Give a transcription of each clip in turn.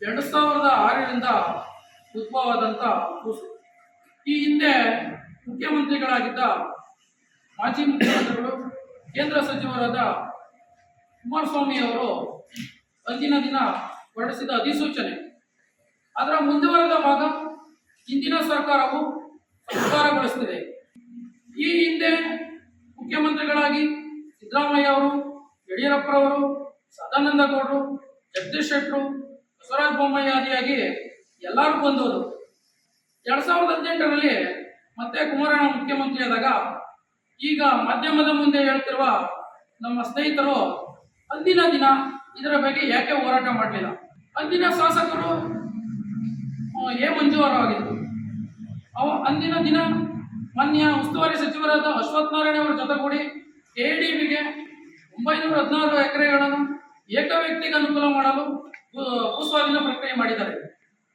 2006ರಿಂದ ಉದ್ಭವವಾದಂಥ ಕೂಸು. ಈ ಹಿಂದೆ ಮುಖ್ಯಮಂತ್ರಿಗಳಾಗಿದ್ದ ಮಾಜಿ ಮುಖ್ಯಮಂತ್ರಿಗಳು ಕೇಂದ್ರ ಸಚಿವರಾದ ಕುಮಾರಸ್ವಾಮಿ ಅವರು ಅಂದಿನ ದಿನ ಹೊರಡಿಸಿದ ಅಧಿಸೂಚನೆ, ಅದರ ಮುಂದುವರೆದ ಭಾಗ ಇಂದಿನ ಸರ್ಕಾರವು ಸಂಸ್ಕಾರಗೊಳಿಸುತ್ತಿದೆ. ಈ ಹಿಂದೆ ಮುಖ್ಯಮಂತ್ರಿಗಳಾಗಿ ಸಿದ್ದರಾಮಯ್ಯ ಅವರು, ಯಡಿಯೂರಪ್ಪರವರು, ಸದಾನಂದ ಗೌಡರು, ಜಗದೀಶ್ ಶೆಟ್ಟರು, ಬಸವರಾಜ ಬೊಮ್ಮಾಯಿ ಆದಿಯಾಗಿ ಎಲ್ಲರೂ ಬಂದವರು. 2018ರಲ್ಲಿ ಮತ್ತೆ ಕುಮಾರಣ್ಣ ಮುಖ್ಯಮಂತ್ರಿ ಆದಾಗ ಈಗ ಮಾಧ್ಯಮದ ಮುಂದೆ ಹೇಳ್ತಿರುವ ನಮ್ಮ ಸ್ನೇಹಿತರು ಅಂದಿನ ದಿನ ಇದರ ಬಗ್ಗೆ ಯಾಕೆ ಹೋರಾಟ ಮಾಡಲಿಲ್ಲ? ಅಂದಿನ ಶಾಸಕರು ಮಂಜು ಅವರಾಗಿದ್ದರು. ಅಂದಿನ ದಿನ ಮಾನ್ಯ ಉಸ್ತುವಾರಿ ಸಚಿವರಾದ ಅಶ್ವಥ್ ನಾರಾಯಣ ಅವರ ಜೊತೆಗೂಡಿ ಕೆಡಿಬಿಗೆ 916 ಎಕರೆಗಳನ್ನು ಏಕ ವ್ಯಕ್ತಿಗೆ ಅನುಕೂಲ ಮಾಡಲು ಭೂಸ್ವಾಧೀನ ಪ್ರಕ್ರಿಯೆ ಮಾಡಿದ್ದಾರೆ.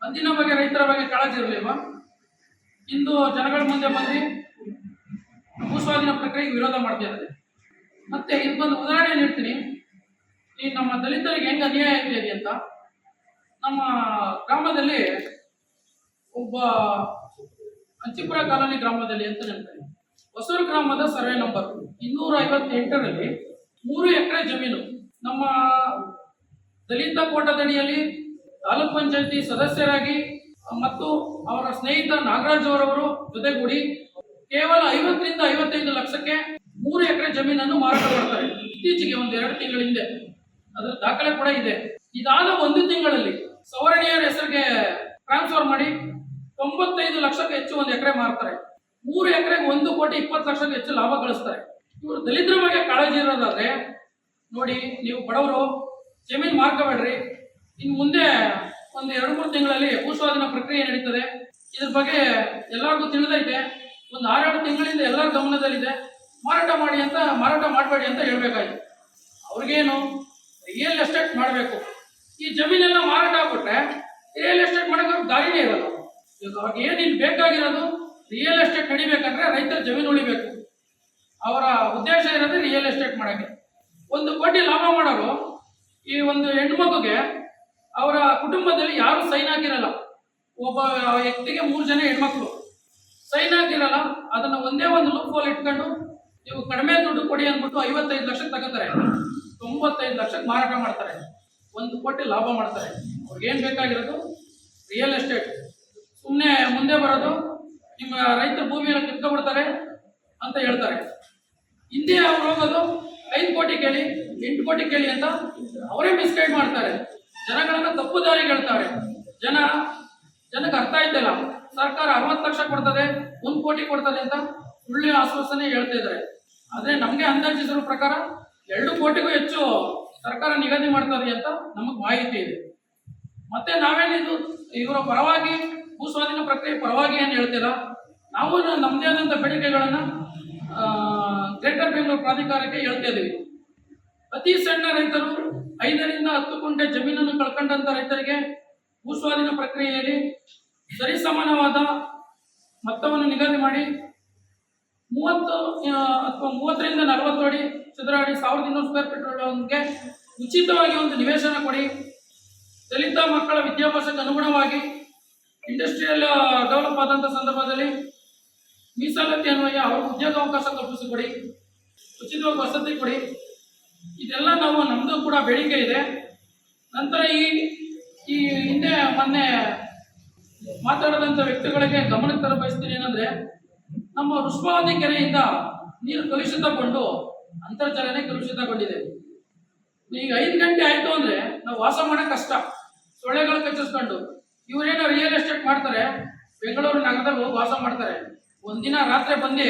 ಅಂದಿನ ಬಗ್ಗೆ ರೈತರ ಬಗ್ಗೆ ಕಾಳಜಿ ಇರಲಿಲ್ವಾ? ಇಂದು ಜನಗಳ ಮುಂದೆ ಬಂದು ಭೂಸ್ವಾಧೀನ ಪ್ರಕ್ರಿಯೆಗೆ ವಿರೋಧ ಮಾಡ್ತಿದ್ದಾರೆ. ಮತ್ತೆ ಇದೊಂದು ಉದಾಹರಣೆ ನೀಡ್ತೀನಿ. ಈ ನಮ್ಮ ದಲಿತರಿಗೆ ಹೆಂಗೆ ಅನ್ಯಾಯ ಇದೆ ಅಂತ. ನಮ್ಮ ಗ್ರಾಮದಲ್ಲಿ ಒಬ್ಬ ಅಂಚಿಪುರ ಕಾಲೋನಿ ಗ್ರಾಮದಲ್ಲಿ ಅಂತ ನೆನಪಿ, ಹೊಸೂರು ಗ್ರಾಮದ ಸರ್ವೆ ನಂಬರ್ 258ರಲ್ಲಿ 3 ಎಕರೆ ಜಮೀನು ನಮ್ಮ ದಲಿತ ಕೋಟದಡಿಯಲ್ಲಿ ತಾಲೂಕ್ ಪಂಚಾಯತಿ ಸದಸ್ಯರಾಗಿ ಮತ್ತು ಅವರ ಸ್ನೇಹಿತ ನಾಗರಾಜ್ ಅವರವರು ಜೊತೆಗೂಡಿ ಕೇವಲ 50ರಿಂದ 55 ಲಕ್ಷಕ್ಕೆ 3 ಎಕರೆ ಜಮೀನನ್ನು ಮಾರಾಟ ಮಾಡ್ತಾರೆ. ಇತ್ತೀಚೆಗೆ 1-2 ತಿಂಗಳ ಹಿಂದೆ ಅದರ ದಾಖಲೆ ಕೂಡ ಇದೆ. ಇದಾದ 1 ತಿಂಗಳಲ್ಲಿ ಸವರ್ಣೀಯರ ಹೆಸರಿಗೆ ಟ್ರಾನ್ಸ್ಫರ್ ಮಾಡಿ 95 ಲಕ್ಷಕ್ಕೆ ಹೆಚ್ಚು 1 ಎಕರೆ ಮಾರ್ತಾರೆ. 3 ಎಕರೆಗೆ 1,20,20 ಲಕ್ಷಕ್ಕೆ ಹೆಚ್ಚು ಲಾಭ ಗಳಿಸ್ತಾರೆ. ಇವರು ದಲಿತರ ಬಗ್ಗೆ ಕಾಳಜಿ ಇರೋದಾದ್ರೆ ನೋಡಿ, ನೀವು ಬಡವರು ಜಮೀನು ಮಾರ್ಕೋಬೇಡ್ರಿ. ಇನ್ನು ಮುಂದೆ 1-2-3 ತಿಂಗಳಲ್ಲಿ ಭೂಸ್ವಾಧೀನ ಪ್ರಕ್ರಿಯೆ ನಡೀತದೆ. ಇದ್ರ ಬಗ್ಗೆ ಎಲ್ಲರಿಗೂ ತಿಳಿದೈತೆ. 6-7 ತಿಂಗಳಿಂದ ಎಲ್ಲರ ಗಮನದಲ್ಲಿದೆ. ಮಾರಾಟ ಮಾಡಬೇಡಿ ಅಂತ ಹೇಳ್ಬೇಕಾಯ್ತು. ಅವ್ರಿಗೇನು ರಿಯಲ್ ಎಸ್ಟೇಟ್ ಮಾಡಬೇಕು. ಈ ಜಮೀನೆಲ್ಲ ಮಾರಾಟ ಆಗ್ಬಿಟ್ರೆ ರಿಯಲ್ ಎಸ್ಟೇಟ್ ಮಾಡೋಕೆ ದಾರಿನೇ ಇರಲ್ಲ. ಈಗ ಅವ್ರಿಗೆ ಏನಿಲ್ಲ ಬೇಕಾಗಿರೋದು ರಿಯಲ್ ಎಸ್ಟೇಟ್ ನಡಿಬೇಕಂದ್ರೆ ರೈತರ ಜಮೀನು ಉಳಿಬೇಕು. ಅವರ ಉದ್ದೇಶ ಇರೋದು ರಿಯಲ್ ಎಸ್ಟೇಟ್ ಮಾಡೋಕ್ಕೆ. 1 ಕೋಟಿ ಲಾಭ ಮಾಡೋರು ಈ ಒಂದು ಹೆಣ್ಮಗುಗೆ ಅವರ ಕುಟುಂಬದಲ್ಲಿ ಯಾರು ಸೈನ್ ಹಾಕಿರಲ್ಲ. ಒಬ್ಬ ವ್ಯಕ್ತಿಗೆ 3 ಜನ ಹೆಣ್ಮಕ್ಳು ಸೈನ್ ಹಾಕಿರಲ್ಲ. ಅದನ್ನ ಒಂದೇ ಒಂದು ಲೂಪ್ ಹೋಲ್ ಇಟ್ಕೊಂಡು ನೀವು ಕಡಿಮೆ ದುಡ್ಡು ಕೊಡಿ ಅಂದ್ಬಿಟ್ಟು 55 ಲಕ್ಷಕ್ಕೆ ತಗೋತಾರೆ. 95 ಲಕ್ಷಕ್ಕೆ ಮಾರಾಟ ಮಾಡ್ತಾರೆ. 1 ಕೋಟಿ ಲಾಭ ಮಾಡ್ತಾರೆ. ಅವ್ರಿಗೇನು ಬೇಕಾಗಿರೋದು ರಿಯಲ್ ಎಸ್ಟೇಟ್. ಸುಮ್ಮನೆ ಮುಂದೆ ಬರೋದು ನಿಮ್ಮ ರೈತರ ಭೂಮಿಯನ್ನು ಕಿತ್ಕೊಬಿಡ್ತಾರೆ ಅಂತ ಹೇಳ್ತಾರೆ. ಹಿಂದೆ ಅವ್ರು ಹೋಗೋದು 5 ಕೋಟಿ ಕೇಳಿ 8 ಕೋಟಿ ಕೇಳಿ ಅಂತ ಅವರೇ ಮಿಸ್ಗೈಡ್ ಮಾಡ್ತಾರೆ. ಜನಗಳನ್ನ ತಪ್ಪು ದಾರಿಗೆ ಹೇಳ್ತಾರೆ. ಜನಕ್ಕೆ ಅರ್ಥ ಆಯ್ತಲ್ಲ, ಸರ್ಕಾರ 60 ಲಕ್ಷ ಕೊಡ್ತದೆ, 1 ಕೋಟಿ ಕೊಡ್ತದೆ ಅಂತ ಸುಳ್ಳು ಆಶ್ವಾಸನೆ ಹೇಳ್ತಾ ಇದ್ದಾರೆ. ಆದ್ರೆ ನಮಗೆ ಅಂದಾಜಿಸಿರೋ ಪ್ರಕಾರ 2 ಕೋಟಿಗೂ ಹೆಚ್ಚು ಸರ್ಕಾರ ನಿಗದಿ ಮಾಡ್ತದೆ ಅಂತ ನಮಗೆ ಮಾಹಿತಿ ಇದೆ. ಮತ್ತೆ ನಾವೇನಿದು ಇವರ ಪರವಾಗಿ ಭೂಸ್ವಾಧೀನ ಪ್ರಕ್ರಿಯೆ ಪರವಾಗಿ ಏನು ಹೇಳ್ತಿಲ್ಲ. ನಾವು ನಮ್ಮದೇ ಆದಂಥ ಬೇಡಿಕೆಗಳನ್ನು ಗ್ರೇಟರ್ ಬೆಂಗಳೂರು ಪ್ರಾಧಿಕಾರಕ್ಕೆ ಹೇಳ್ತಾ ಇದ್ದೀವಿ. ಅತಿ ಸಣ್ಣ ರೈತರು 5ರಿಂದ 10 ಕುಂಟೆ ಜಮೀನನ್ನು ಕಳ್ಕೊಂಡಂತ ರೈತರಿಗೆ ಭೂಸ್ವಾಧೀನ ಪ್ರಕ್ರಿಯೆಯಲ್ಲಿ ಸರಿಸಮಾನವಾದ ಮೊತ್ತವನ್ನು ನಿಗದಿ ಮಾಡಿ 30 ಅಥವಾ 30ರಿಂದ 40 ಅಡಿ ಚದರ ಅಡಿ 1200 ಸ್ಕ್ವೇರ್ ಫೀಟ್ಗೆ ಉಚಿತವಾಗಿ ಒಂದು ನಿವೇಶನ ಕೊಡಿ. ದಲಿತ ಮಕ್ಕಳ ವಿದ್ಯಾಭ್ಯಾಸಕ್ಕೆ ಅನುಗುಣವಾಗಿ ಇಂಡಸ್ಟ್ರಿಯಲ್ ಡೆವಲಪ್ ಆದಂಥ ಸಂದರ್ಭದಲ್ಲಿ ಮೀಸಲಾತಿ ಅನ್ವಯ ಅವ್ರಿಗೆ ಉದ್ಯೋಗಾವಕಾಶ ಕಲ್ಪಿಸಿಕೊಡಿ, ಉಚಿತವಾಗಿ ವಸತಿ ಕೊಡಿ. ಇದೆಲ್ಲ ನಮ್ಮದು ಕೂಡ ಬೇಡಿಕೆ ಇದೆ. ನಂತರ ಈ ಹಿಂದೆ ಮೊನ್ನೆ ಮಾತಾಡಿದಂಥ ವ್ಯಕ್ತಿಗಳಿಗೆ ಗಮನಕ್ಕೆ ತರ ಬಯಸ್ತೀನಿ ಏನಂದ್ರೆ, ನಮ್ಮ ಋಷ್ಮಾವತಿ ಕೆರೆಯಿಂದ ನೀರು ಕಲುಷಿತಗೊಂಡು ಅಂತರ್ಜಲನೇ ಕಲುಷಿತಗೊಂಡಿದೆ. ಈಗ 5 ಗಂಟೆ ಆಯ್ತು ಅಂದ್ರೆ ನಾವು ವಾಸ ಮಾಡೋಕೆ ಕಷ್ಟ. ಸೊಳ್ಳೆಗಳು ಕಚ್ಚಿಸ್ಕೊಂಡು ಇವರೇನೋ ರಿಯಲ್ ಎಸ್ಟೇಟ್ ಮಾಡ್ತಾರೆ, ಬೆಂಗಳೂರು ನಗರದಲ್ಲಿ ಹೋಗಿ ವಾಸ ಮಾಡ್ತಾರೆ. ಒಂದಿನ ರಾತ್ರಿ ಬಂದು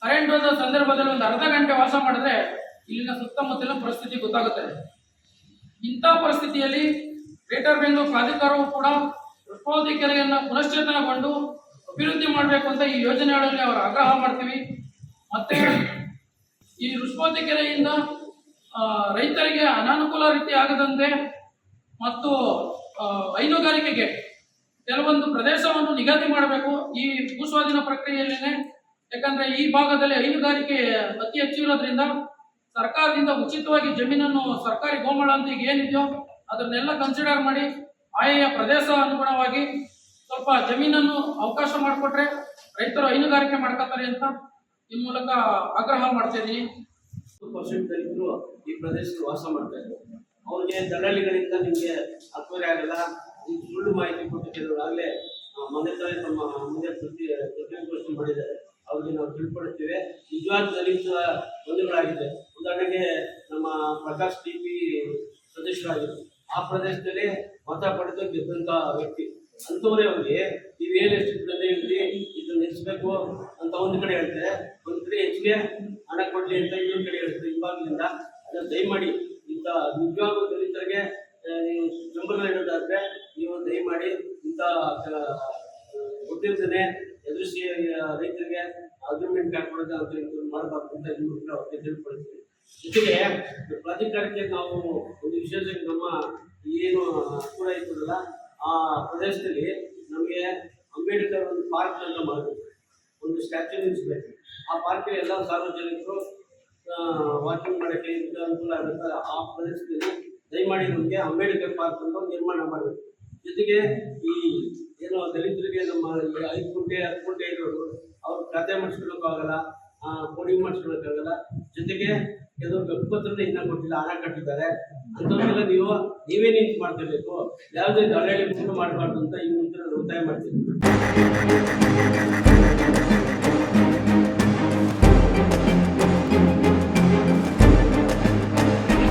ಕರೆಂಟ್ ಹೋದ ಸಂದರ್ಭದಲ್ಲಿ 1 ಅರ್ಧ ಗಂಟೆ ವಾಸ ಮಾಡಿದ್ರೆ ಇಲ್ಲಿನ ಸುತ್ತಮುತ್ತಲಿನ ಪರಿಸ್ಥಿತಿ ಗೊತ್ತಾಗುತ್ತೆ. ಇಂಥ ಪರಿಸ್ಥಿತಿಯಲ್ಲಿ ಗ್ರೇಟರ್ ಬೆಂಗಳೂರು ಪ್ರಾಧಿಕಾರವು ಕೂಡ ಋಷ್ಮಾವತಿ ಕೆರೆಯನ್ನು ಪುನಶ್ಚೇತನಗೊಂಡು ಅಭಿವೃದ್ಧಿ ಮಾಡಬೇಕು ಅಂತ ಈ ಯೋಜನೆಗಳಲ್ಲಿ ಅವರು ಆಗ್ರಹ ಮಾಡ್ತೀವಿ. ಮತ್ತೆ ಈ ಋಷ್ಮಾವತಿ ಕೆರೆಯಿಂದ ರೈತರಿಗೆ ಅನಾನುಕೂಲ ರೀತಿ ಆಗದಂತೆ ಮತ್ತು ಹೈನುಗಾರಿಕೆಗೆ ಕೆಲವೊಂದು ಪ್ರದೇಶವನ್ನು ನಿಗದಿ ಮಾಡಬೇಕು ಈ ಭೂಸ್ವಾಧೀನ ಪ್ರಕ್ರಿಯೆಯಲ್ಲೇನೆ. ಯಾಕಂದ್ರೆ ಈ ಭಾಗದಲ್ಲಿ ಹೈನುಗಾರಿಕೆ ಅತಿ ಹೆಚ್ಚು ಇರೋದ್ರಿಂದ ಸರ್ಕಾರದಿಂದ ಉಚಿತವಾಗಿ ಜಮೀನನ್ನು ಸರ್ಕಾರಿ ಗೋಮಾಳ ಅಂತ ಈಗ ಏನಿದೆಯೋ ಅದನ್ನೆಲ್ಲ ಕನ್ಸಿಡರ್ ಮಾಡಿ ಆಯಾ ಪ್ರದೇಶ ಅನುಗುಣವಾಗಿ ಸ್ವಲ್ಪ ಜಮೀನನ್ನು ಅವಕಾಶ ಮಾಡಿಕೊಟ್ರೆ ರೈತರು ಹೈನುಗಾರಿಕೆ ಮಾಡ್ಕೊತಾರೆ ಅಂತ ಈ ಮೂಲಕ ಆಗ್ರಹ ಮಾಡ್ತಿದ್ದೀನಿ. 2% ದಲಿತರು ಈ ಪ್ರದೇಶದಲ್ಲಿ ವಾಸ ಮಾಡ್ತಾ ಇದ್ದಾರೆ. ಅವ್ರಿಗೆ ದಲ್ಲಾಳಿಗಳಿಂದ ನಿಮಗೆ ಅಕ್ವರಿ ಆಗಲ್ಲ, ಈ ಸುಳ್ಳು ಮಾಹಿತಿ ಕೊಟ್ಟು ಕೆಲವರು ಆಗಲೇ ಮೊನ್ನೆ ತಾನೇ ತಮ್ಮ ಮುಂದೆ ಪ್ರತಿಗೋಷ್ಠಿ ಮಾಡಿದ್ದಾರೆ. ಅವ್ರಿಗೆ ನಾವು ತಿಳ್ಕೊಳ್ತೇವೆ. ನಿಜವಾದ ದಲಿತ ಬಂಧುಗಳಾಗಿದೆ. ಉದಾಹರಣೆಗೆ ನಮ್ಮ ಪ್ರಕಾಶ್ ಟಿ ಪಿ ಸದಸ್ಯರಾಗಿದ್ದರು. ಆ ಪ್ರದೇಶದಲ್ಲಿ ಮತ ಪಡೆದು ಗೆದ್ದಂಥ ವ್ಯಕ್ತಿ. ಅಂಥವರೇ ಅವ್ರಿಗೆ ನೀವೇನು ಎಷ್ಟು ಇರಲಿ ಇದನ್ನು ನಿಲ್ಲಿಸಬೇಕು ಅಂತ ಒಂದು ಕಡೆ ಹೇಳ್ತಾರೆ, ಒಂದು ಕಡೆ ಹೆಚ್ಚಿಗೆ ಹಣ ಕೊಡಲಿ ಅಂತ ಇನ್ನೊಂದು ಕಡೆ ಹೇಳ್ತಾರೆ. ಇವಾಗಲಿಂದ ಅದನ್ನು ದಯಮಾಡಿ ಇಂಥ ನಿಜವಾಗ್ಲೂ ದಲಿತರಿಗೆ ಬೆಂಬಲ ನೀಡೋದಾದ್ರೆ ನೀವು ದಯಮಾಡಿ ಇಂಥ ಗೊತ್ತಿರ್ತದೆ ಎದುರಿಸಿ ರೈತರಿಗೆ ಅಗ್ರಿಮೆಂಟ್ ಹಾಕೊಳ್ಳೋದು ಅಂತ ಮಾಡಬಾರ್ದು ಅಂತ ಇನ್ನೂ ಅವ್ರಿಗೆ ತಿಳ್ಕೊಳ್ತೀವಿ. ಜೊತೆಗೆ ಪ್ರಾಧಿಕಾರಕ್ಕೆ ನಾವು ಒಂದು ವಿಶೇಷವಾಗಿ ನಮ್ಮ ಏನು ಕೂಡ ಇರ್ತದಲ್ಲ ಆ ಪ್ರದೇಶದಲ್ಲಿ ನಮಗೆ ಅಂಬೇಡ್ಕರ್ ಒಂದು ಪಾರ್ಕ್ ಅಂತ ಮಾಡಬೇಕು, ಒಂದು ಸ್ಟ್ಯಾಚ್ಯೂ ನಿಲ್ಲಿಸಬೇಕು. ಆ ಪಾರ್ಕ್ ಎಲ್ಲ ಸಾರ್ವಜನಿಕರು ವಾಕಿಂಗ್ ಮಾಡೋಕ್ಕೆ ಅನುಕೂಲ ಆಗುತ್ತೆ. ಆ ಪ್ರದೇಶದಲ್ಲಿ ದಯಮಾಡಿ ನಮಗೆ ಅಂಬೇಡ್ಕರ್ ಪಾರ್ಕ್ ಅಂತ ನಿರ್ಮಾಣ ಮಾಡಬೇಕು. ಜೊತೆಗೆ ಈ ಏನು ದಲಿತರಿಗೆ ನಮ್ಮ 5 ಗುಂಟೆ 10 ಗುಂಟೆ ಇರೋರು ಅವ್ರು ಖಾತೆ ಮಾಡಿಸ್ಕೊಳ್ಳೋಕ್ಕಾಗಲ್ಲ, ಕೋಡಿಂಗ್ ಮಾಡಿಸ್ಕೊಳ್ಳೋಕ್ಕಾಗಲ್ಲ. ಜೊತೆಗೆ ಕೆಲವರು ಗರ್ಭಪತ್ರನ ಇನ್ನೂ ಕೊಟ್ಟಿಲ್ಲ, ಹಣ ಕಟ್ಟಿದ್ದಾರೆ. ಅಂಥವ್ರಿಗೆಲ್ಲ ನೀವೇ ನಿಂತು ಮಾಡ್ತಿರ್ಬೇಕು, ಯಾವುದೇ ದಲ್ಲಾಳಿ ಮಾಡಬಾರ್ದು ಅಂತ ಈ ಮುಂದೆ ಒತ್ತಾಯ ಮಾಡ್ತೀನಿ.